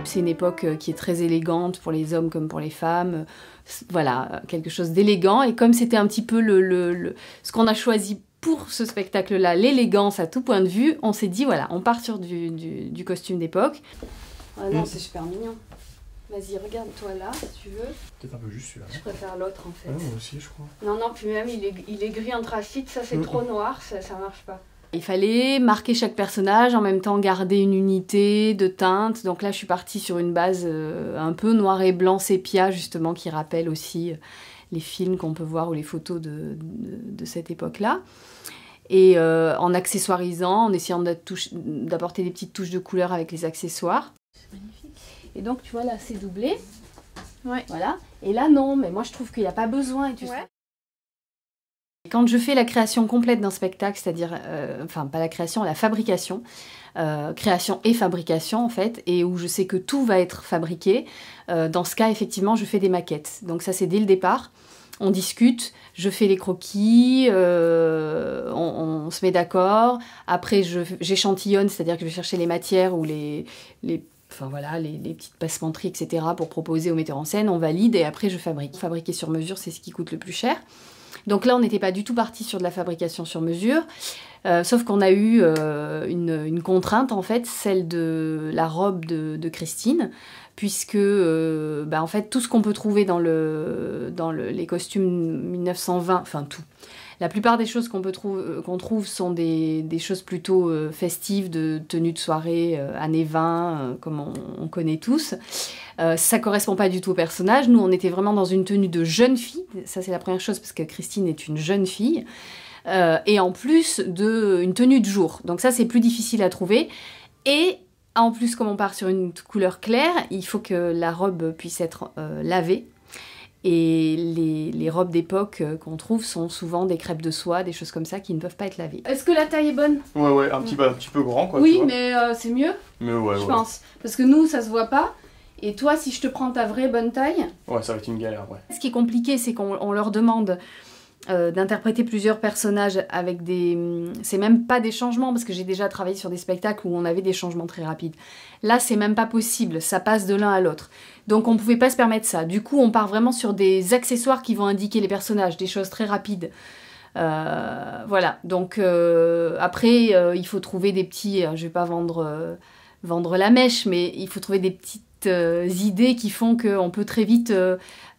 C'est une époque qui est très élégante pour les hommes comme pour les femmes. Voilà, quelque chose d'élégant. Et comme c'était un petit peu ce qu'on a choisi pour ce spectacle-là, l'élégance à tout point de vue, on s'est dit, voilà, on part sur du costume d'époque. Ah non, c'est super mignon. Vas-y, regarde-toi là, si tu veux. Peut-être un peu juste celui-là. Je préfère l'autre, en fait. Ouais, moi aussi, je crois. Non, non, puis même, il est gris anthracite, ça c'est trop noir, ça marche pas. Il fallait marquer chaque personnage, en même temps garder une unité de teinte. Donc là, je suis partie sur une base un peu noir et blanc sépia, justement, qui rappelle aussi les films qu'on peut voir ou les photos de cette époque-là. Et en accessoirisant, en essayant d'apporter des petites touches de couleur avec les accessoires. C'est magnifique. Et donc, tu vois, là, c'est doublé. Ouais. Voilà. Et là, non, mais moi, je trouve qu'il n'y a pas besoin. Et tu sais. Quand je fais la création complète d'un spectacle, c'est-à-dire, enfin, pas la création, la fabrication, création et fabrication, en fait, et où je sais que tout va être fabriqué, dans ce cas, effectivement, je fais des maquettes. Donc ça, c'est dès le départ. On discute, je fais les croquis, on se met d'accord. Après, j'échantillonne, c'est-à-dire que je vais chercher les matières ou enfin voilà, les petites passementeries, etc. pour proposer au metteur en scène. On valide et après, je fabrique. Fabriquer sur mesure, c'est ce qui coûte le plus cher. Donc là, on n'était pas du tout parti sur de la fabrication sur mesure, sauf qu'on a eu une contrainte, en fait, celle de la robe de Christine, puisque en fait, tout ce qu'on peut trouver dans les costumes 1920, enfin tout, la plupart des choses qu'on trouve sont des choses plutôt festives, de tenues de soirée, années 20, comme on connaît tous. Ça correspond pas du tout au personnage. Nous, on était vraiment dans une tenue de jeune fille. Ça, c'est la première chose, parce que Christine est une jeune fille. Et en plus, une tenue de jour. Donc ça, c'est plus difficile à trouver. Et en plus, comme on part sur une couleur claire, il faut que la robe puisse être lavée. Et les robes d'époque qu'on trouve sont souvent des crêpes de soie, des choses comme ça qui ne peuvent pas être lavées. Est-ce que la taille est bonne? Ouais, un petit peu grand, quoi. Oui, tu vois. mais c'est mieux, mais ouais, je pense. Parce que nous, ça se voit pas. Et toi, si je te prends ta vraie bonne taille... Ouais, ça va être une galère, ouais. Ce qui est compliqué, c'est qu'on leur demande d'interpréter plusieurs personnages avec des... C'est même pas des changements, parce que j'ai déjà travaillé sur des spectacles où on avait des changements très rapides. Là, c'est même pas possible, ça passe de l'un à l'autre. Donc on pouvait pas se permettre ça. Du coup, on part vraiment sur des accessoires qui vont indiquer les personnages, des choses très rapides. Voilà, donc après, il faut trouver des petits... je vais pas vendre la mèche, mais il faut trouver des petites idées qui font qu'on peut très vite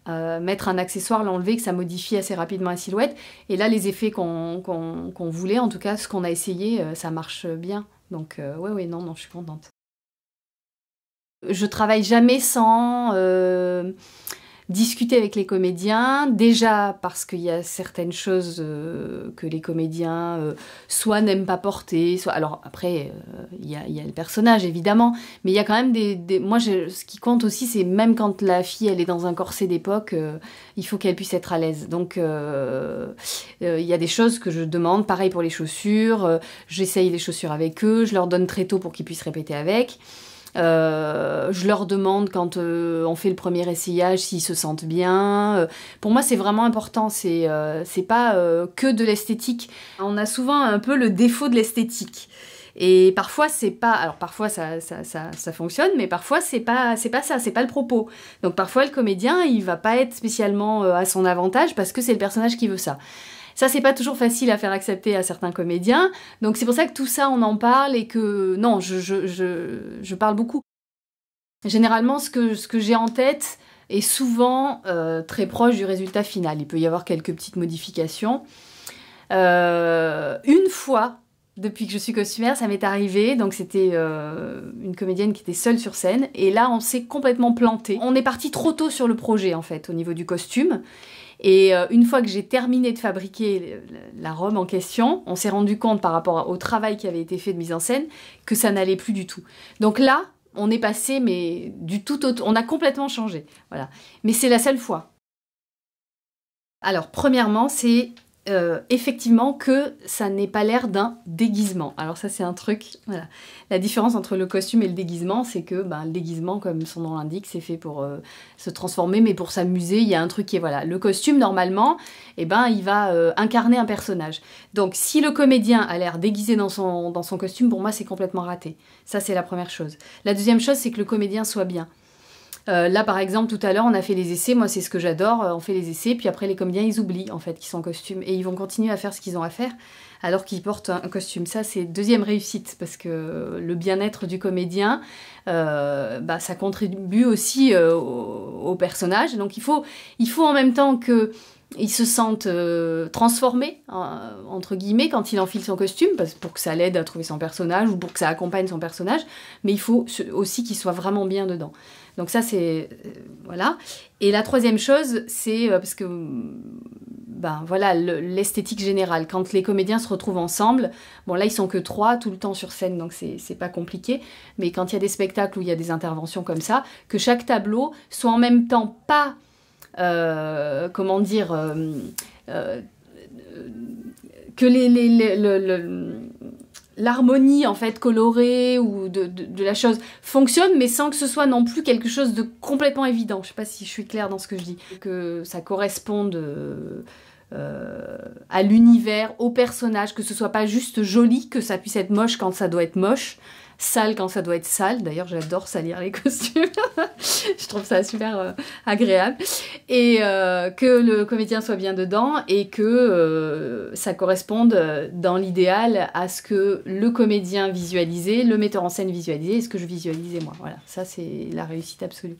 mettre un accessoire, l'enlever, que ça modifie assez rapidement la silhouette. Et là, les effets qu'on voulait, en tout cas, ce qu'on a essayé, ça marche bien. Donc, ouais, non, je suis contente. Je travaille jamais sans discuter avec les comédiens, déjà parce qu'il y a certaines choses que les comédiens soit n'aiment pas porter, soit... Alors après, il y a le personnage évidemment, mais il y a quand même moi, ce qui compte aussi, c'est même quand la fille elle est dans un corset d'époque, il faut qu'elle puisse être à l'aise. Donc il y a des choses que je demande, pareil pour les chaussures, j'essaye les chaussures avec eux, je leur donne très tôt pour qu'ils puissent répéter avec. Je leur demande quand on fait le premier essayage s'ils se sentent bien. Pour moi, c'est vraiment important. C'est pas que de l'esthétique. On a souvent un peu le défaut de l'esthétique. Et parfois, c'est pas... Alors, parfois, ça fonctionne, mais parfois, c'est pas ça, c'est pas le propos. Donc, parfois, le comédien, il va pas être spécialement à son avantage parce que c'est le personnage qui veut ça. Ça, c'est pas toujours facile à faire accepter à certains comédiens. Donc c'est pour ça que tout ça, on en parle et que... Non, je parle beaucoup. Généralement, ce que j'ai en tête est souvent très proche du résultat final. Il peut y avoir quelques petites modifications. Une fois, depuis que je suis costumière, ça m'est arrivé. Donc c'était une comédienne qui était seule sur scène. Et là, on s'est complètement planté. On est parti trop tôt sur le projet, en fait, au niveau du costume. Et une fois que j'ai terminé de fabriquer la robe en question, on s'est rendu compte par rapport au travail qui avait été fait de mise en scène que ça n'allait plus du tout. Donc là, on est passé, mais du tout autre, on a complètement changé. Voilà. Mais c'est la seule fois. Alors, premièrement, c'est effectivement que ça n'ait pas l'air d'un déguisement. Alors ça c'est un truc, voilà. La différence entre le costume et le déguisement, c'est que le déguisement, comme son nom l'indique, c'est fait pour se transformer, mais pour s'amuser, il y a un truc qui est, voilà. Le costume, normalement, il va incarner un personnage. Donc si le comédien a l'air déguisé dans son costume, pour moi c'est complètement raté. Ça c'est la première chose. La deuxième chose, c'est que le comédien soit bien. Là, par exemple, tout à l'heure, on a fait les essais. Moi, c'est ce que j'adore. On fait les essais, puis après, les comédiens, ils oublient, en fait, qu'ils sont en costume. Et ils vont continuer à faire ce qu'ils ont à faire, alors qu'ils portent un costume. Ça, c'est deuxième réussite, parce que le bien-être du comédien, ça contribue aussi au personnage. Donc, il faut en même temps que... il se sente transformé, entre guillemets, quand il enfile son costume, pour que ça l'aide à trouver son personnage, ou pour que ça accompagne son personnage, mais il faut aussi qu'il soit vraiment bien dedans. Donc ça, c'est... voilà. Et la troisième chose, c'est parce que... voilà, l'esthétique générale. Quand les comédiens se retrouvent ensemble, bon là, ils sont que 3 tout le temps sur scène, donc c'est pas compliqué, mais quand il y a des spectacles où il y a des interventions comme ça, que chaque tableau soit en même temps pas... que l'harmonie en fait colorée ou de la chose fonctionne, mais sans que ce soit non plus quelque chose de complètement évident. Je sais pas si je suis claire dans ce que je dis. Que ça corresponde à l'univers, au personnage, que ce soit pas juste joli, que ça puisse être moche quand ça doit être moche, sale quand ça doit être sale. D'ailleurs, j'adore salir les costumes. Je trouve ça super agréable. Et que le comédien soit bien dedans et que ça corresponde dans l'idéal à ce que le comédien visualisait, le metteur en scène visualisait et ce que je visualisais moi. Voilà, ça c'est la réussite absolue.